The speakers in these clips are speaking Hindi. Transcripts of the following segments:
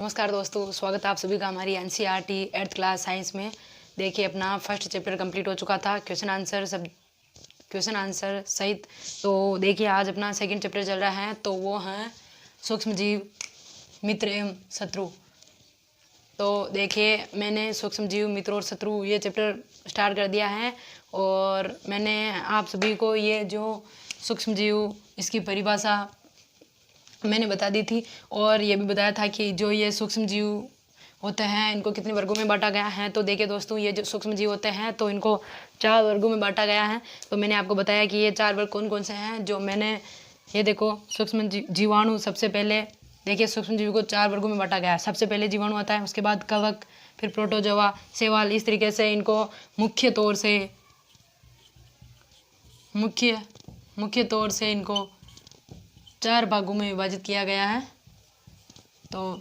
नमस्कार दोस्तों, स्वागत है आप सभी का हमारी एनसीईआरटी 8th क्लास साइंस में। देखिए अपना फर्स्ट चैप्टर कंप्लीट हो चुका था, क्वेश्चन आंसर सहित। तो देखिए आज अपना सेकंड चैप्टर चल रहा है, तो वो है सूक्ष्म जीव, मित्र एवं शत्रु। तो देखिए मैंने सूक्ष्म जीव, मित्र और शत्रु ये चैप्टर स्टार्ट कर दिया है और मैंने आप सभी को ये जो सूक्ष्म जीव इसकी परिभाषा मैंने बता दी थी और ये भी बताया था कि जो ये सूक्ष्म जीव होते हैं इनको कितने वर्गों में बांटा गया है। तो देखिए दोस्तों, ये जो सूक्ष्म जीव होते हैं तो इनको 4 वर्गों में बांटा गया है। तो मैंने आपको बताया कि ये 4 वर्ग कौन कौन से हैं। जो मैंने ये देखो, सूक्ष्म जीवाणु सबसे पहले, देखिए सूक्ष्म जीव को 4 वर्गों में बांटा गया है। सबसे पहले जीवाणु आता है, उसके बाद कवक, फिर प्रोटोजोआ, शैवाल। इस तरीके से इनको मुख्य तौर से इनको 4 भागों में विभाजित किया गया है। तो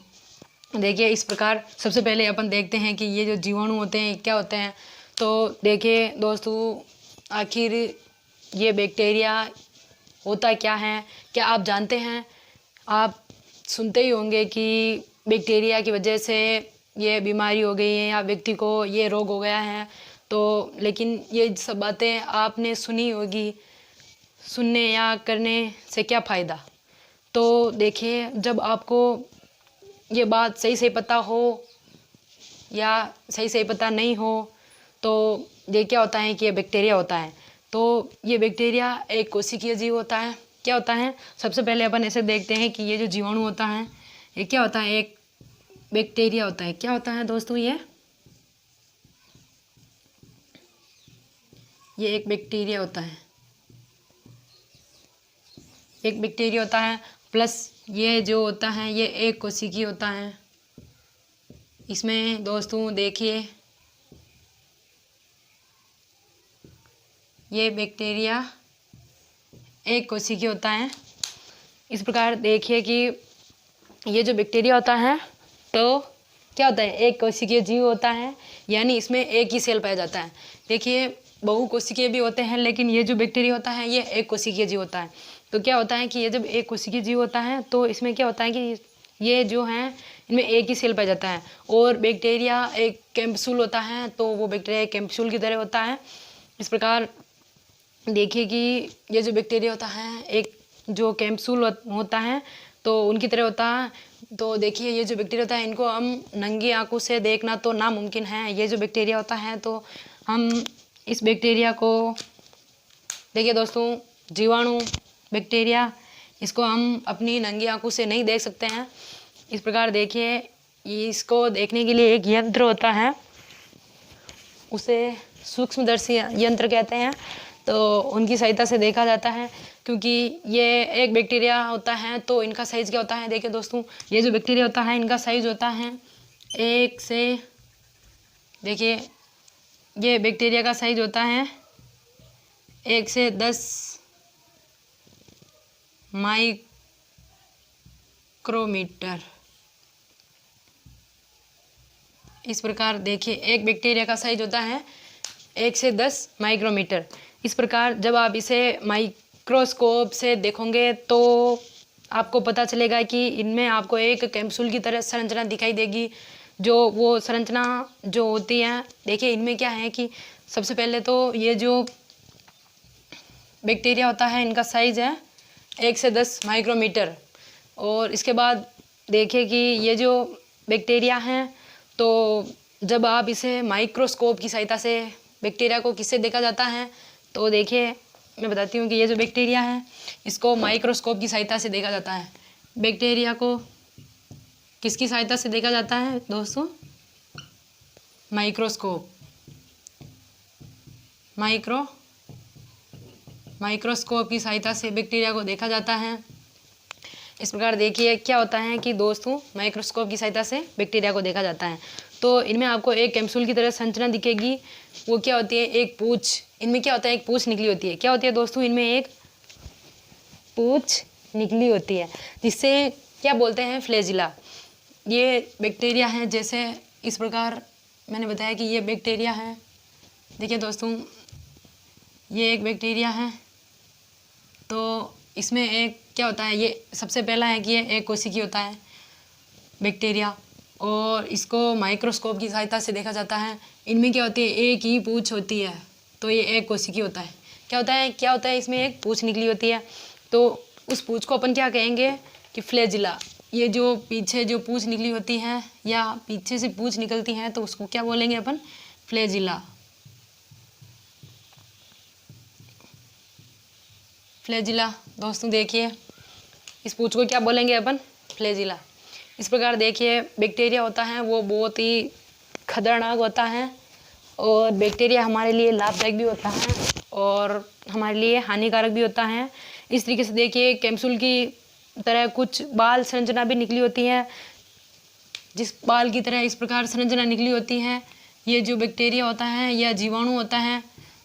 देखिए इस प्रकार सबसे पहले अपन देखते हैं कि ये जो जीवाणु होते हैं क्या होते हैं। तो देखिए दोस्तों, आखिर ये बैक्टीरिया होता क्या है, क्या आप जानते हैं? आप सुनते ही होंगे कि बैक्टीरिया की वजह से ये बीमारी हो गई है या व्यक्ति को ये रोग हो गया है। तो लेकिन ये सब बातें आपने सुनी होगी, सुनने या करने से क्या फ़ायदा। तो देखिए जब आपको ये बात सही से पता हो या सही से पता नहीं हो, तो ये क्या होता है कि ये बैक्टीरिया होता है। तो ये बैक्टीरिया एक कोशिकीय जीव होता है। क्या होता है, सबसे पहले अपन ऐसे देखते हैं कि ये जो जीवाणु होता है ये क्या होता है, एक बैक्टीरिया होता है। क्या होता है दोस्तों, ये एक बैक्टीरिया होता है, एक बैक्टीरिया होता है। प्लस ये जो होता है ये एक कोशिकीय होता है। इसमें दोस्तों देखिए ये बैक्टीरिया एक कोशिकीय होता है। इस प्रकार देखिए कि ये जो बैक्टीरिया होता है तो क्या होता है, एक कोशिकीय जीव होता है, यानी इसमें एक ही सेल पाया जाता है। देखिए बहुकोशिकीय भी होते हैं, लेकिन ये जो बैक्टीरिया होता है ये एक कोशिकीय जीव होता है। तो क्या होता है कि ये जब एक कोशिकीय जीव होता है तो इसमें क्या होता है कि ये जो है इनमें एक ही सेल पाया जाता है। और बैक्टीरिया एक कैप्सूल होता है, तो वो बैक्टीरिया एक कैप्सूल की तरह होता है। इस प्रकार देखिए कि ये जो बैक्टीरिया होता है एक जो कैप्सूल होता है तो उनकी तरह होता है। तो देखिए ये जो बैक्टीरिया होता है इनको हम नंगी आंखों से देखना तो नामुमकिन है। ये जो बैक्टीरिया होता है तो हम इस बैक्टीरिया को, देखिए दोस्तों, जीवाणु बैक्टीरिया, इसको हम अपनी नंगी आंखों से नहीं देख सकते हैं। इस प्रकार देखिए इसको देखने के लिए एक यंत्र होता है, उसे सूक्ष्मदर्शी यंत्र कहते हैं। तो उनकी सहायता से देखा जाता है, क्योंकि ये एक बैक्टीरिया होता है तो इनका साइज़ क्या होता है। देखिए दोस्तों, ये जो बैक्टीरिया होता है इनका साइज़ होता है देखिए ये बैक्टीरिया का साइज़ होता है 1 से 10 माइक्रोमीटर। इस प्रकार देखिए एक बैक्टीरिया का साइज होता है 1 से 10 माइक्रोमीटर। इस प्रकार जब आप इसे माइक्रोस्कोप से देखोगे तो आपको पता चलेगा कि इनमें आपको एक कैप्सूल की तरह संरचना दिखाई देगी। जो वो संरचना जो होती है, देखिए इनमें क्या है कि सबसे पहले तो ये जो बैक्टीरिया होता है इनका साइज़ है 1 से 10 माइक्रोमीटर। और इसके बाद देखिए कि ये जो बैक्टीरिया हैं तो जब आप इसे माइक्रोस्कोप की सहायता से बैक्टीरिया को किससे देखा जाता है, तो देखिए मैं बताती हूँ कि ये जो बैक्टीरिया है इसको माइक्रोस्कोप की सहायता से देखा जाता है। बैक्टीरिया को किसकी सहायता से देखा जाता है दोस्तों, माइक्रोस्कोप की सहायता से बैक्टीरिया को देखा जाता है। इस प्रकार देखिए क्या होता है कि दोस्तों माइक्रोस्कोप की सहायता से बैक्टीरिया को देखा जाता है। तो इनमें आपको एक कैप्सूल की तरह संरचना दिखेगी। वो क्या होती है, एक पूंछ, इनमें क्या होता है, एक पूंछ निकली होती है। क्या होती है दोस्तों, इनमें एक पूंछ निकली होती है, जिससे क्या बोलते हैं, फ्लैजिला। ये बैक्टीरिया है, जैसे इस प्रकार मैंने बताया कि ये बैक्टीरिया है। देखिए दोस्तों ये एक बैक्टीरिया है, तो इसमें एक क्या होता है, ये सबसे पहला है कि ये एक कोशिकीय होता है बैक्टीरिया। और इसको माइक्रोस्कोप की सहायता से देखा जाता है। इनमें क्या होती है, एक ही पूंछ होती है, तो ये एक कोशिकीय होता है। क्या होता है इसमें एक पूंछ निकली होती है, तो उस पूंछ को अपन क्या कहेंगे कि फ्लैजिला। ये जो पीछे जो पूंछ निकली होती है या पीछे से पूंछ निकलती है तो उसको क्या बोलेंगे अपन, फ्लैजिला। फ्लैजिला दोस्तों देखिए, इस पूंछ को क्या बोलेंगे अपन, फ्लैजिला। इस प्रकार देखिए बैक्टीरिया होता है वो बहुत ही खतरनाक होता है, और बैक्टीरिया हमारे लिए लाभदायक भी होता है और हमारे लिए हानिकारक भी होता है। इस तरीके से देखिए कैप्सूल की तरह कुछ बाल संरचना भी निकली होती है, जिस बाल की तरह इस प्रकार संरचना निकली होती है। ये जो बैक्टीरिया होता है या जीवाणु होता है,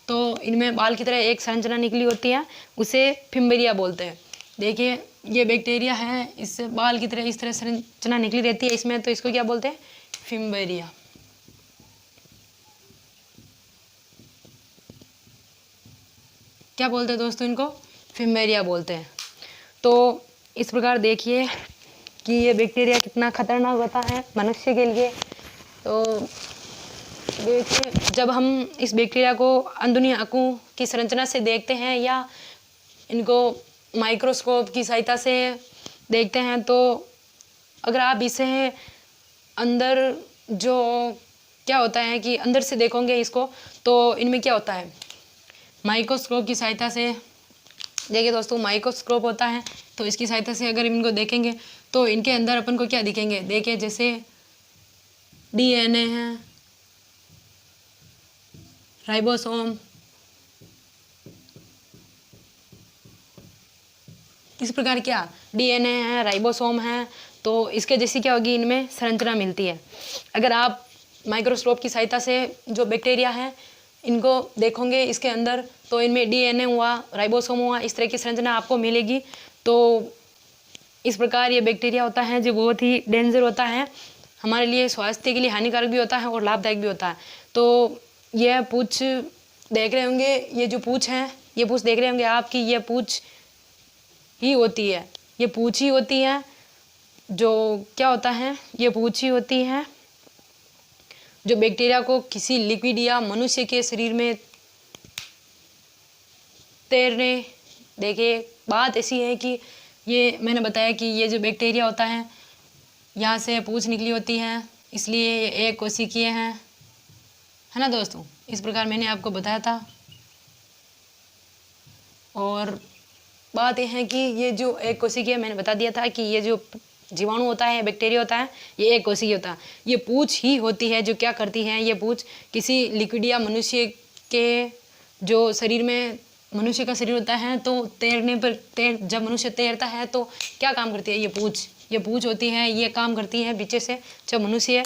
तो इनमें बाल की तरह एक संरचना निकली होती है, उसे फिम्बेरिया बोलते हैं। देखिए ये बैक्टीरिया है, इससे बाल की तरह इस तरह संरचना निकली रहती है इसमें, तो इसको क्या बोलते हैं, फिम्बेरिया। क्या बोलते हैं दोस्तों, इनको फिम्बेरिया बोलते हैं। तो इस प्रकार देखिए कि ये बैक्टीरिया कितना खतरनाक होता है मनुष्य के लिए। तो देखिए जब हम इस बैक्टीरिया को अंदरूनी आंखों की संरचना से देखते हैं या इनको माइक्रोस्कोप की सहायता से देखते हैं, तो अगर आप इसे अंदर जो क्या होता है कि अंदर से देखोगे इसको, तो इनमें क्या होता है, माइक्रोस्कोप की सहायता से देखिए दोस्तों, माइक्रोस्कोप होता है, तो इसकी सहायता से अगर इनको देखेंगे तो इनके अंदर अपन को क्या दिखेंगे, देखिए जैसे डीएनए है, राइबोसोम, इस प्रकार क्या डीएनए है, राइबोसोम है, तो इसके जैसी क्या होगी, इनमें संरचना मिलती है। अगर आप माइक्रोस्कोप की सहायता से जो बैक्टीरिया है इनको देखोगे इसके अंदर, तो इनमें डीएनए हुआ, राइबोसोम हुआ, इस तरह की संरचना आपको मिलेगी। तो इस प्रकार ये बैक्टीरिया होता है जो बहुत ही डेंजर होता है, हमारे लिए स्वास्थ्य के लिए हानिकारक भी होता है और लाभदायक भी होता है। तो यह पूंछ देख रहे होंगे, ये जो पूंछ है, ये पूंछ देख रहे होंगे आपकी, ये पूंछ ही होती है, ये पूंछ ही होती है, जो क्या होता है, ये पूंछ ही होती है जो बैक्टीरिया को किसी लिक्विड या मनुष्य के शरीर में तैरने। देखिए बात ऐसी है कि ये मैंने बताया कि ये जो बैक्टीरिया होता है यहाँ से पूंछ निकली होती है, इसलिए ये एक कोशिकीय है ना दोस्तों। इस प्रकार मैंने आपको बताया था। और बात यह है कि ये जो एक कोशिकीय, मैंने बता दिया था कि ये जो जीवाणु होता है, बैक्टीरिया होता है, ये एक कोशिकीय होता है। ये पूंछ ही होती है जो क्या करती है, ये पूंछ किसी लिक्विड या मनुष्य के जो शरीर में, मनुष्य का शरीर होता है तो तैरने पर जब मनुष्य तैरता है तो क्या काम करती है, ये पूंछ होती है, ये काम करती है पीछे से। जब मनुष्य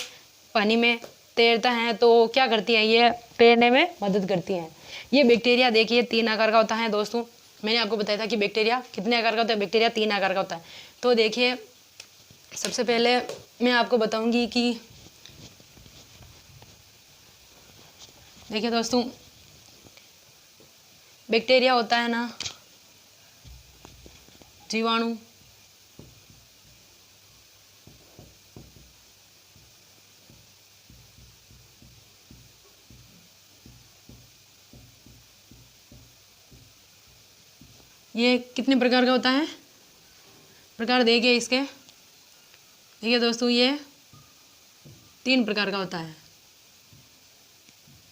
पानी में तैरता है तो क्या करती है, ये तैरने में मदद करती है। ये बैक्टीरिया देखिए 3 आकार का होता है दोस्तों। मैंने आपको बताया था कि बैक्टीरिया कितने आकार का होता है, बैक्टीरिया 3 आकार का होता है। तो देखिए सबसे पहले मैं आपको बताऊंगी कि देखिए दोस्तों, बैक्टीरिया होता है ना, जीवाणु, ये कितने प्रकार का होता है, प्रकार देखिए इसके, देखिए दोस्तों ये 3 प्रकार का होता है।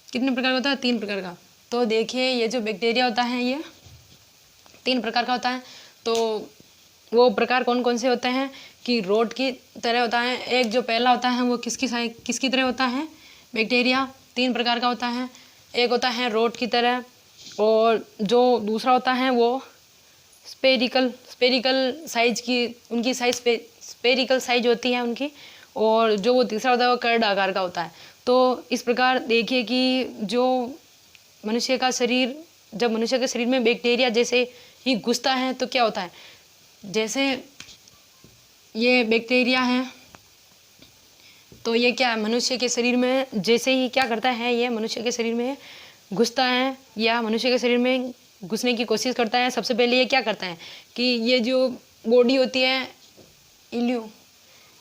कितने प्रकार का होता है, 3 प्रकार का। तो देखिए ये जो बैक्टीरिया होता है ये 3 प्रकार का होता है। तो वो प्रकार कौन कौन से होते हैं कि रोड की तरह होता है। एक जो पहला होता है वो किसकी तरह होता है, बैक्टीरिया 3 प्रकार का होता है। एक होता है रोड की तरह, और जो दूसरा होता है वो स्पेरिकल साइज की, उनकी साइज स्पेरिकल साइज होती है उनकी, और जो वो तीसरा होता है वो कर्ड आकार का होता है। तो इस प्रकार देखिए कि जो मनुष्य का शरीर, जब मनुष्य के शरीर में बैक्टीरिया जैसे ही घुसता है तो क्या होता है, जैसे ये बैक्टीरिया है तो ये क्या है, मनुष्य के शरीर में जैसे ही क्या करता है, ये मनुष्य के शरीर में घुसता है या मनुष्य के शरीर में घुसने की कोशिश करता है। सबसे पहले ये क्या करता है कि ये जो बॉडी होती है इल्यू,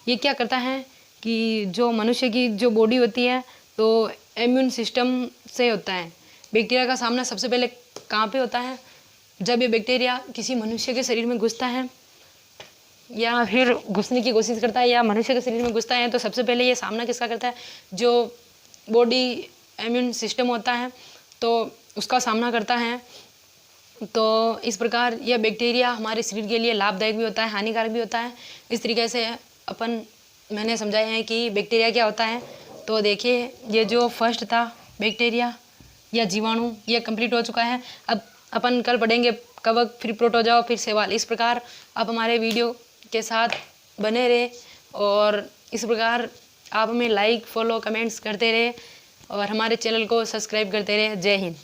ये क्या करता है कि जो मनुष्य की जो बॉडी होती है तो इम्यून सिस्टम से होता है। बैक्टीरिया का सामना सबसे पहले कहाँ पे होता है? जब ये बैक्टीरिया किसी मनुष्य के शरीर में घुसता है या फिर घुसने की कोशिश करता है या मनुष्य के शरीर में घुसता है, तो सबसे पहले ये सामना किसका करता है? जो बॉडी इम्यून सिस्टम होता है तो उसका सामना करता है। तो इस प्रकार यह बैक्टीरिया हमारे शरीर के लिए लाभदायक भी होता है, हानिकारक भी होता है। इस तरीके से मैंने समझाया है कि बैक्टीरिया क्या होता है। तो देखिए, ये जो फर्स्ट था बैक्टीरिया या जीवाणु, ये कंप्लीट हो चुका है। अब अपन कल पढ़ेंगे कवक, फिर प्रोटोजोआ, फिर शैवाल। इस प्रकार आप हमारे वीडियो के साथ बने रहे और इस प्रकार आप हमें लाइक, फॉलो, कमेंट्स करते रहे और हमारे चैनल को सब्सक्राइब करते रहे। जय हिंद।